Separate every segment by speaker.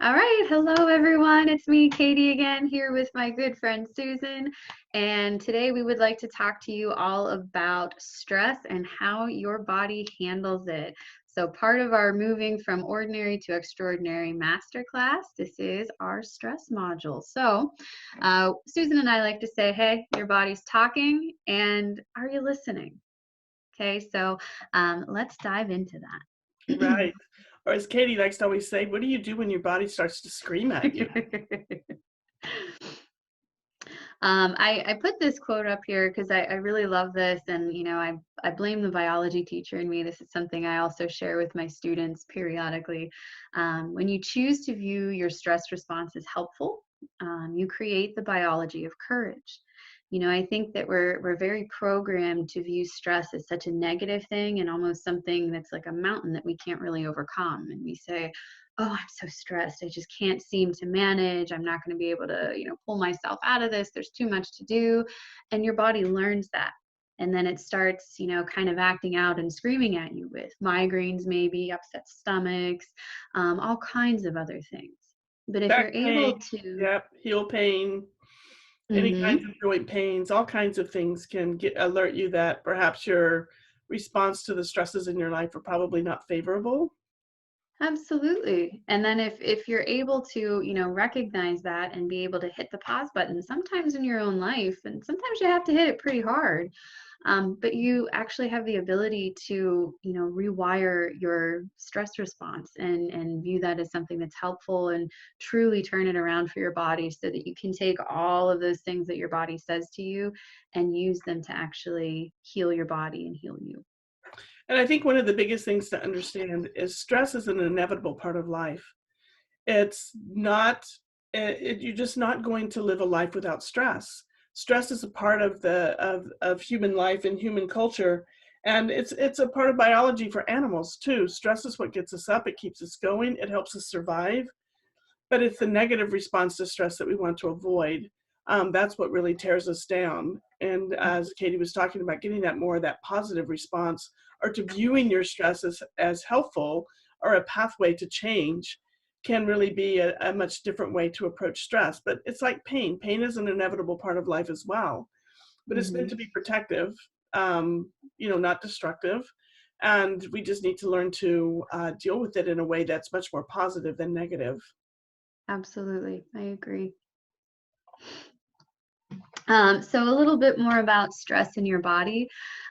Speaker 1: All right. Hello, everyone. It's me, Katie, again, here with my good friend Susan. And today we would like to talk to you all about stress and how your body handles it. So, part of our moving from ordinary to extraordinary masterclass, this is our stress module. So, Susan and I like to say, hey, your body's talking, and are you listening? Okay, so let's dive into that.
Speaker 2: Right. Or as Katie likes to always say, what do you do when your body starts to scream at you?
Speaker 1: I put this quote up here because I really love this, and I blame the biology teacher in me. This is something I also share with my students periodically. When you choose to view your stress response as helpful, you create the biology of courage. I think that we're very programmed to view stress as such a negative thing and almost something that's like a mountain that we can't really overcome. And we say, oh, I'm so stressed. I just can't seem to manage. I'm not going to be able to, pull myself out of this. There's too much to do. And your body learns that. And then it starts, kind of acting out and screaming at you with migraines, maybe upset stomachs, all kinds of other things. But if
Speaker 2: Back
Speaker 1: you're able
Speaker 2: pain,
Speaker 1: to,
Speaker 2: yep, heel pain, any kinds
Speaker 1: Mhm.
Speaker 2: of joint pains, all kinds of things can alert you that perhaps your response to the stresses in your life are probably not favorable.
Speaker 1: Absolutely. And then if you're able to, recognize that and be able to hit the pause button sometimes in your own life, and sometimes you have to hit it pretty hard. But you actually have the ability to, rewire your stress response and view that as something that's helpful and truly turn it around for your body so that you can take all of those things that your body says to you and use them to actually heal your body and heal you.
Speaker 2: And I think one of the biggest things to understand is stress is an inevitable part of life. It's not, you're just not going to live a life without stress. Stress is a part of of human life and human culture, and it's a part of biology for animals too. Stress is what gets us up, it keeps us going, it helps us survive. But it's the negative response to stress that we want to avoid. That's what really tears us down. And as Katie was talking about, getting that more of that positive response, or to viewing your stress as helpful or a pathway to change, can really be a much different way to approach stress. But it's like pain. Pain is an inevitable part of life as well. But it's meant
Speaker 1: Hmm.
Speaker 2: to be protective, not destructive. And we just need to learn to deal with it in a way that's much more positive than negative.
Speaker 1: Absolutely. I agree. So a little bit more about stress in your body.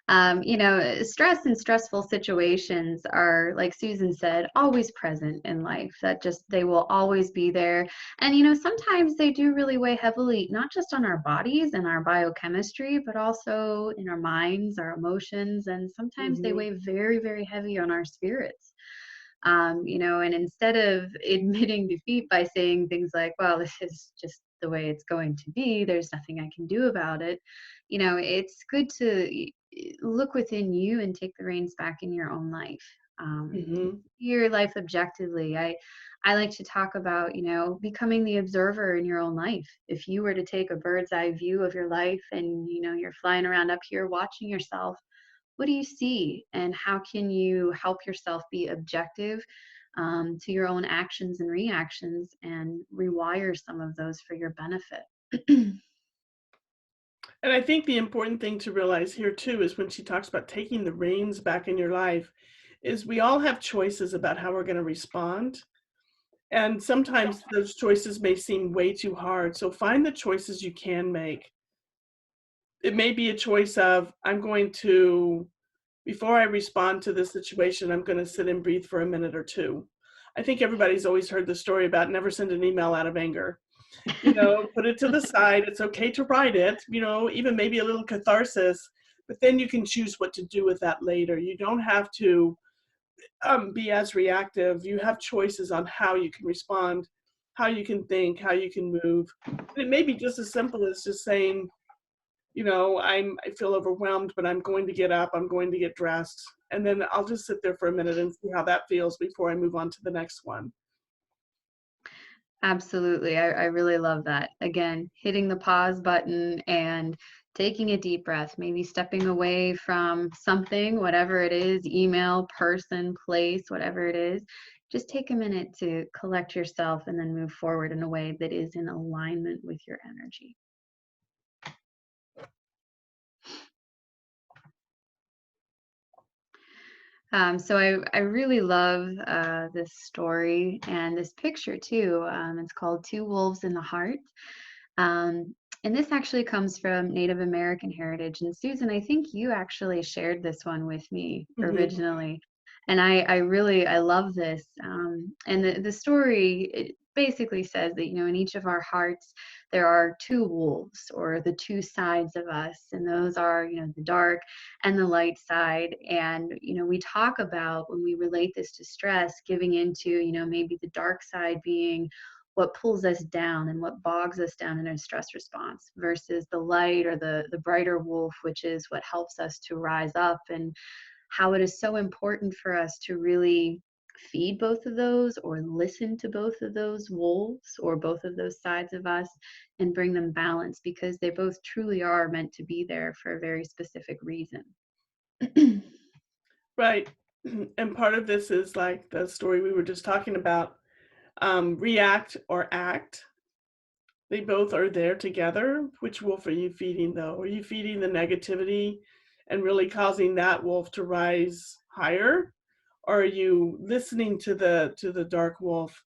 Speaker 1: Stress and stressful situations are, like Susan said, always present in life. That just they will always be there. And sometimes they do really weigh heavily, not just on our bodies and our biochemistry, but also in our minds, our emotions, and sometimes they
Speaker 2: Mhm.
Speaker 1: weigh very, very heavy on our spirits. And instead of admitting defeat by saying things like, well, this is just the way it's going to be, there's nothing I can do about it, it's good to look within you and take the reins back in your own life.
Speaker 2: Mhm.
Speaker 1: Your life objectively. I like to talk about, becoming the observer in your own life. If you were to take a bird's eye view of your life and, you're flying around up here watching yourself, what do you see and how can you help yourself be objective to your own actions and reactions and rewire some of those for your benefit?
Speaker 2: And I think the important thing to realize here too is when she talks about taking the reins back in your life, is we all have choices about how we're going to respond. And sometimes those choices may seem way too hard. So find the choices you can make. It may be a choice of, I'm going to, before I respond to this situation, I'm going to sit and breathe for a minute or two. I think everybody's always heard the story about never send an email out of anger. Put it to the side. It's okay to write it, even maybe a little catharsis, but then you can choose what to do with that later. You don't have to be as reactive. You have choices on how you can respond, how you can think, how you can move. And it may be just as simple as just saying, I feel overwhelmed, but I'm going to get up, I'm going to get dressed, and then I'll just sit there for a minute and see how that feels before I move on to the next one.
Speaker 1: Absolutely. I really love that. Again, hitting the pause button and taking a deep breath, maybe stepping away from something, whatever it is, email, person, place, whatever it is. just take a minute to collect yourself and then move forward in a way that is in alignment with your energy. So I really love this story and this picture too. It's called Two Wolves in the Heart. And this actually comes from Native American heritage. And Susan, I think you actually shared this one with me
Speaker 2: Mhm.
Speaker 1: originally. And I love this. And the story, it basically says that, in each of our hearts, there are two wolves or the two sides of us. And those are, the dark and the light side. And, we talk about when we relate this to stress, giving into, maybe the dark side being what pulls us down and what bogs us down in a stress response versus the light or the brighter wolf, which is what helps us to rise up, and how it is so important for us to really feed both of those or listen to both of those wolves or both of those sides of us and bring them balance, because they both truly are meant to be there for a very specific reason.
Speaker 2: Right. And part of this is like the story we were just talking about, react or act. They both are there together. Which wolf are you feeding though? Are you feeding the negativity and really causing that wolf to rise higher? Or are you listening to the dark wolf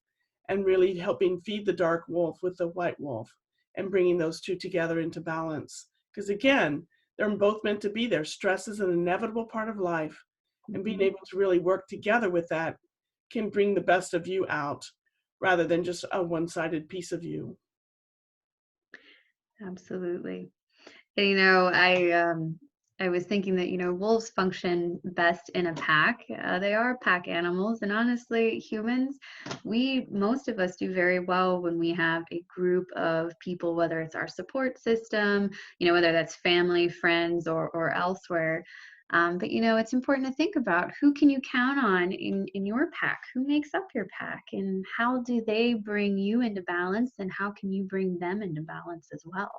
Speaker 2: and really helping feed the dark wolf with the white wolf and bringing those two together into balance? Because again, they're both meant to be there. Stress is an inevitable part of life, and being
Speaker 1: Mhm.
Speaker 2: able to really work together with that can bring the best of you out rather than just a one-sided piece of you.
Speaker 1: Absolutely. And, I was thinking that, wolves function best in a pack. They are pack animals, and honestly, humans, most of us do very well when we have a group of people, whether it's our support system, whether that's family, friends, or elsewhere. But it's important to think about who can you count on in your pack, who makes up your pack, and how do they bring you into balance, and how can you bring them into balance as well.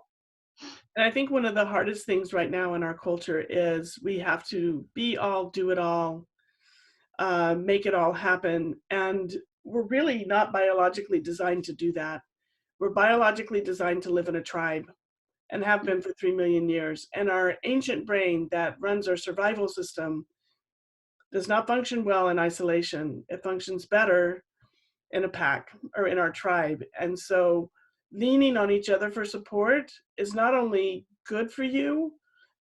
Speaker 2: And I think one of the hardest things right now in our culture is we have to be all, do it all, make it all happen. And we're really not biologically designed to do that. We're biologically designed to live in a tribe and have been for 3 million years. And our ancient brain that runs our survival system does not function well in isolation. It functions better in a pack or in our tribe. And so leaning on each other for support is not only good for you,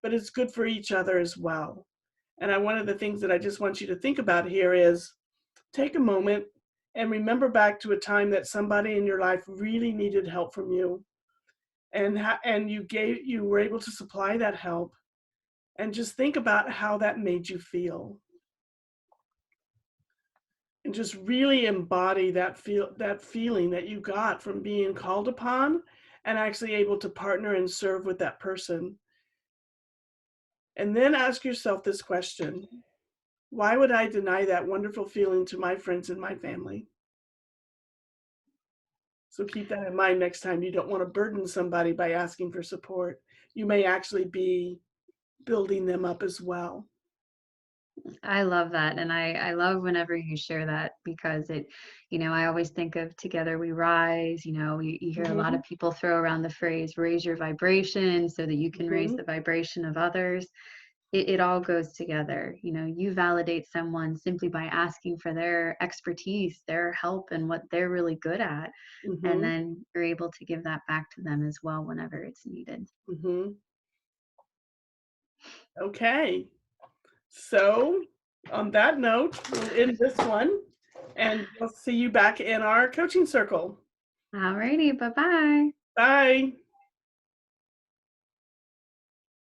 Speaker 2: but it's good for each other as well. And one of the things that I just want you to think about here is take a moment and remember back to a time that somebody in your life really needed help from you, and you were able to supply that help, and just think about how that made you feel, and just really embody that feeling that you got from being called upon and actually able to partner and serve with that person. And then ask yourself this question: why would I deny that wonderful feeling to my friends and my family? So keep that in mind next time. You don't want to burden somebody by asking for support. You may actually be building them up as well.
Speaker 1: I love that. And I love whenever you share that, because I always think of Together We Rise. You hear a lot
Speaker 2: Hmm.
Speaker 1: of people throw around the phrase raise your vibration so that you can raise
Speaker 2: Hmm.
Speaker 1: the vibration of others. It all goes together. You validate someone simply by asking for their expertise, their help, and what they're really good at. And
Speaker 2: Hmm.
Speaker 1: then you're able to give that back to them as well whenever it's needed.
Speaker 2: Hmm. Okay. So, on that note, we'll end this one and we'll see you back in our coaching circle.
Speaker 1: Alrighty, bye bye.
Speaker 2: Bye.